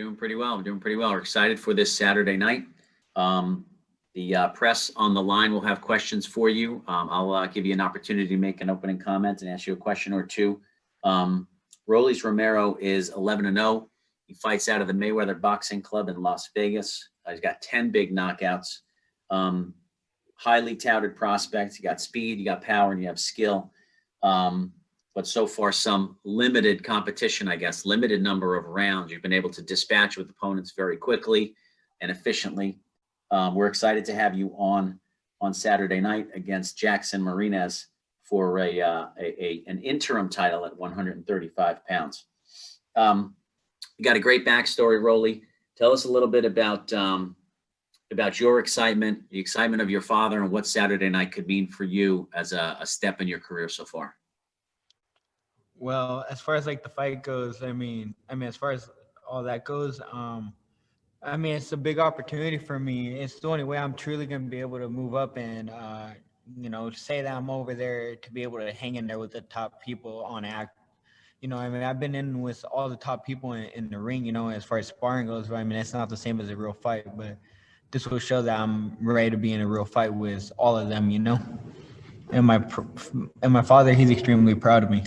doing pretty well. We're doing pretty well. We're excited for this Saturday night. The press on the line will have questions for you. I'll give you an opportunity to make an opening comment and ask you a question or two. Rolly's Romero is 11-0. He fights out of the Mayweather Boxing Club in Las Vegas. He's got 10 big knockouts. Highly touted prospect. You got speed, you got power, and you have skill. But so far, some limited competition, I guess, limited number of rounds. You've been able to dispatch with opponents very quickly and efficiently. We're excited to have you on Saturday night against Jackson Marinez for an interim title at 135 pounds. You got a great backstory, Rolly. Tell us a little bit about your excitement, the excitement of your father, and what Saturday night could mean for you as a step in your career so far. Well, as far as like the fight goes, I mean, as far as all that goes, it's a big opportunity for me. It's the only way I'm truly going to be able to move up and, say that I'm over there to be able to hang in there with the top people on act. I've been in with all the top people in the ring, as far as sparring goes. But it's not the same as a real fight, but this will show that I'm ready to be in a real fight with all of them, And my father, he's extremely proud of me.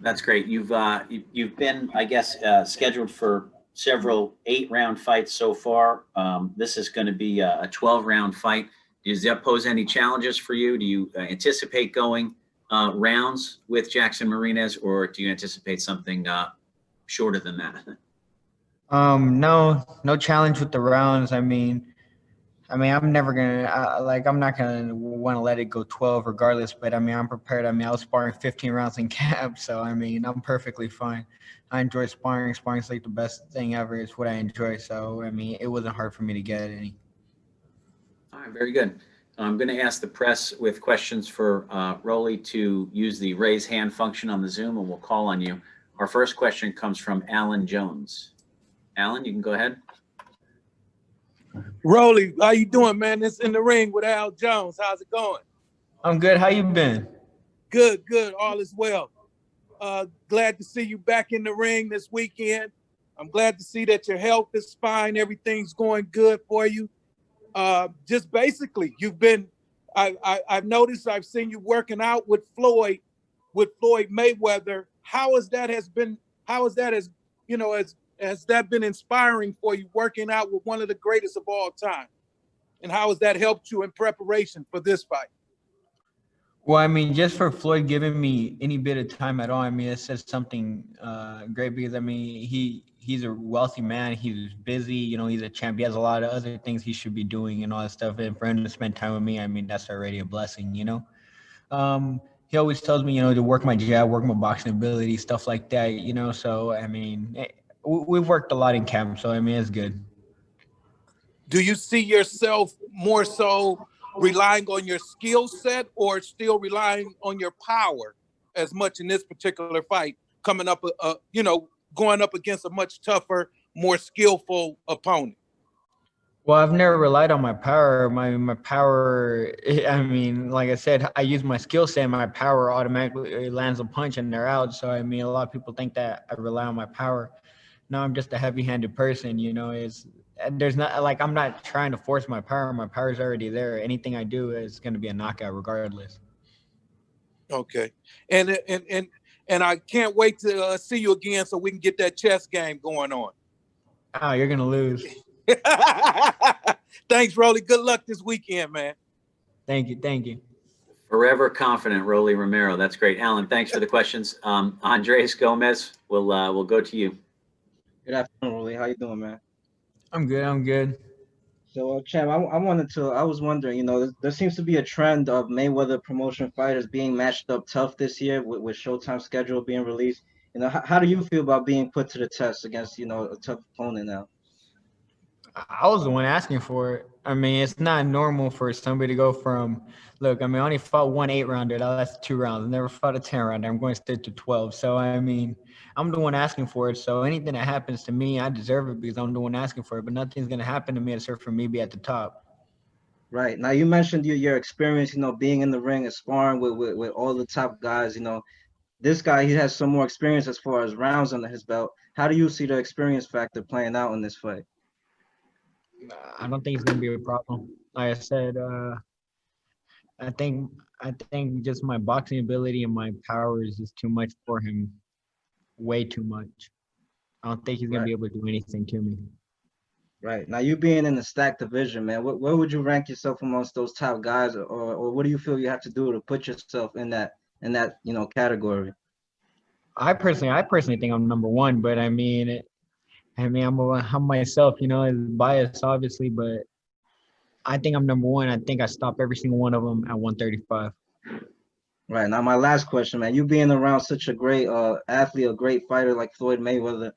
That's great. You've been, I guess, scheduled for several 8-round fights so far. This is going to be a 12-round fight. Does that pose any challenges for you? Do you anticipate going rounds with Jackson Marinez, or do you anticipate something shorter than that? No challenge with the rounds. I'm never gonna I'm not gonna want to let it go 12 regardless. But I'm prepared. I was sparring 15 rounds in camp, so I'm perfectly fine. I enjoy sparring. Sparring's like the best thing ever. It's what I enjoy. So it wasn't hard for me to get any. All right, very good. I'm going to ask the press with questions for Rolly to use the raise hand function on the Zoom, and we'll call on you. Our first question comes from Alan Jones. Alan, you can go ahead. Rolly, how you doing, man? It's In the Ring with Al Jones. How's it going? I'm good. How you been? Good. All is well. Glad to see you back in the ring this weekend. I'm glad to see that your health is fine. Everything's going good for you. Just basically, you've been. I've noticed. I've seen you working out with Floyd Mayweather. Has that been inspiring for you, working out with one of the greatest of all time? And how has that helped you in preparation for this fight? Well, just for Floyd giving me any bit of time at all, it says something great because, he's a wealthy man. He's busy, he's a champ. He has a lot of other things he should be doing and all that stuff. And for him to spend time with me, that's already a blessing, He always tells me, to work my jab, work my boxing ability, stuff like that, So, we've worked a lot in camp, so it's good. Do you see yourself more so relying on your skill set, or still relying on your power as much in this particular fight, coming up, going up against a much tougher, more skillful opponent? Well, I've never relied on my power. My power, like I said, I use my skill set, and my power automatically lands a punch and they're out. So, a lot of people think that I rely on my power. No, I'm just a heavy-handed person, there's not, I'm not trying to force my power. My power's already there. Anything I do is going to be a knockout regardless. Okay. And I can't wait to see you again so we can get that chess game going on. Oh, you're going to lose. Thanks, Rolly. Good luck this weekend, man. Thank you. Forever confident, Rolly Romero. That's great. Alan, thanks for the questions. Andres Gomez, we'll go to you. Good afternoon, Rolly. How you doing, man? I'm good. So, Champ, I was wondering, there seems to be a trend of Mayweather promotion fighters being matched up tough this year with Showtime schedule being released. How do you feel about being put to the test against, a tough opponent now? I was the one asking for it. It's not normal for somebody to go from, look, I only fought one 8-rounder. That's 2 rounds. I never fought a 10-rounder. I'm going to stick to 12. So, I'm the one asking for it. So anything that happens to me, I deserve it because I'm the one asking for it. But nothing's going to happen to me except for me be at the top. Right. Now, you mentioned your experience, being in the ring and sparring with all the top guys, this guy, he has some more experience as far as rounds under his belt. How do you see the experience factor playing out in this fight? I don't think it's gonna be a problem. Like I said, I think I think just my boxing ability and my power is just too much for him. Way too much. I don't think he's gonna Right. be able to do anything to me. Right. Now, you being in the stacked division, man, where would you rank yourself amongst those top guys, or what do you feel you have to do to put yourself in that category? I personally think I'm number one, but I'm myself, is biased obviously, but I think I'm number one. I think I stop every single one of them at 135. Right. Now, my last question, man, you being around such a great athlete, a great fighter like Floyd Mayweather,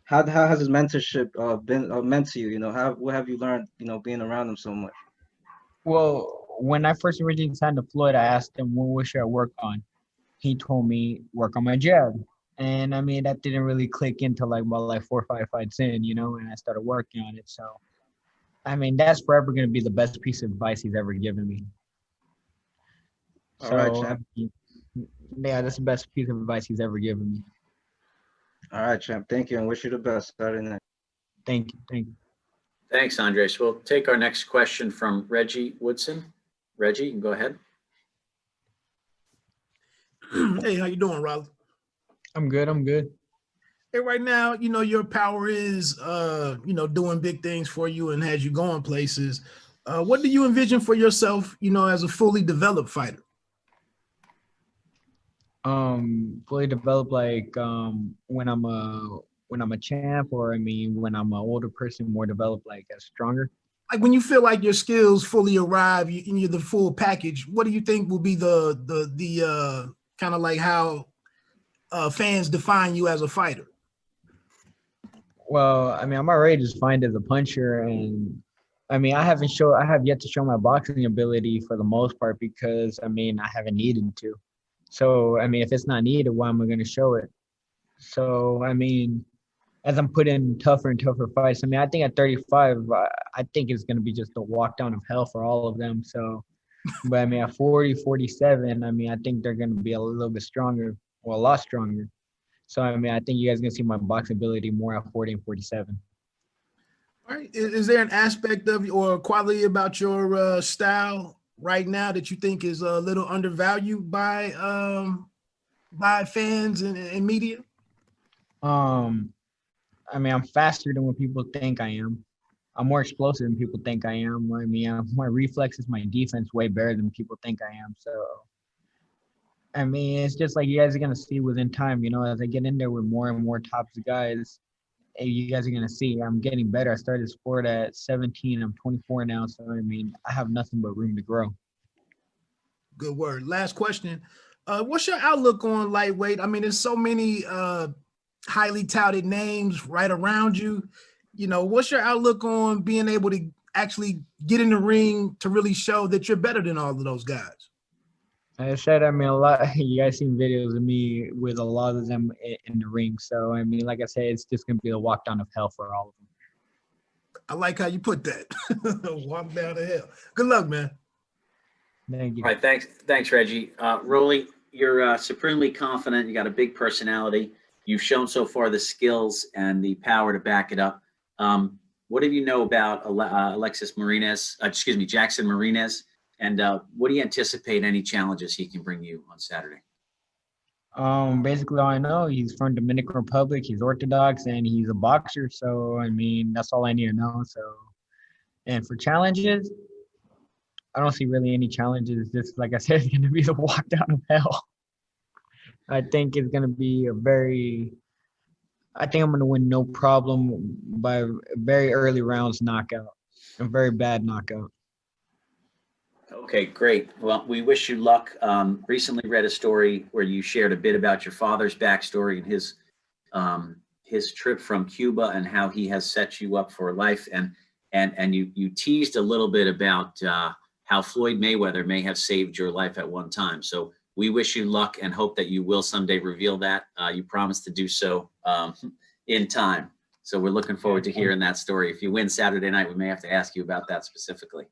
how has his mentorship been meant to you? What have you learned, being around him so much? Well, when I first originally signed to Floyd, I asked him what should I work on. He told me work on my jab, and that didn't really click until like 4 or 5 fights in, and I started working on it. So that's forever gonna be the best piece of advice he's ever given me. All right, So champ. yeah, that's the best piece of advice he's ever given me. All right, champ. Thank you, and wish you the best starting next. Thank you, thank you. Thanks, Andres. We'll take our next question from Reggie Woodson. Reggie, you can go ahead. Hey, how you doing, Rolando? I'm good. I'm good. Hey, right now, your power is, doing big things for you and has you going places. What do you envision for yourself, as a fully developed fighter? Fully developed when I'm a champ, or when I'm an older person, more developed, as stronger. Like when you feel like your skills fully arrive, and you're the full package. What do you think will be the kind of like how fans define you as a fighter? Well, I'm already defined as a puncher, and I have yet to show my boxing ability for the most part because I haven't needed to. So if it's not needed, why am I going to show it? So as I'm putting in tougher and tougher fights, I think at 35, I think it's going to be just a walk down of hell for all of them. So, but at 40, 47, I think they're going to be a little bit stronger, well, a lot stronger. So, I think you guys are going to see my box ability more at 40 and 47. All right. Is there an aspect of or a quality about your style right now that you think is a little undervalued by fans and media? I'm faster than what people think I am. I'm more explosive than people think I am. My reflexes, my defense way better than people think I am. So, it's just like you guys are going to see within time, as I get in there with more and more top guys, you guys are going to see I'm getting better. I started the sport at 17. I'm 24 now. So, I have nothing but room to grow. Good word. Last question. What's your outlook on lightweight? There's so many highly touted names right around you. What's your outlook on being able to actually get in the ring to really show that you're better than all of those guys? Like I said, a lot. You guys seen videos of me with a lot of them in the ring. So, like I said, it's just gonna be a walk down of hell for all of them. I like how you put that. Walk down the hell. Good luck, man. Thank you. All right, thanks, Reggie. Rolly, you're supremely confident. You got a big personality. You've shown so far the skills and the power to back it up. What do you know about Jackson Marinez? And what do you anticipate any challenges he can bring you on Saturday? Basically all I know, he's from Dominican Republic, he's Orthodox, and he's a boxer. So, that's all I need to know. So, and for challenges, I don't see really any challenges. Just like I said, it's going to be the walk down of hell. I think it's going to be I think I'm going to win no problem by a very early rounds knockout, a very bad knockout. Okay, great. Well, we wish you luck. Recently read a story where you shared a bit about your father's backstory and his trip from Cuba and how he has set you up for life. And you teased a little bit about how Floyd Mayweather may have saved your life at one time. So we wish you luck and hope that you will someday reveal that. You promised to do so in time. So we're looking forward to hearing that story. If you win Saturday night, we may have to ask you about that specifically.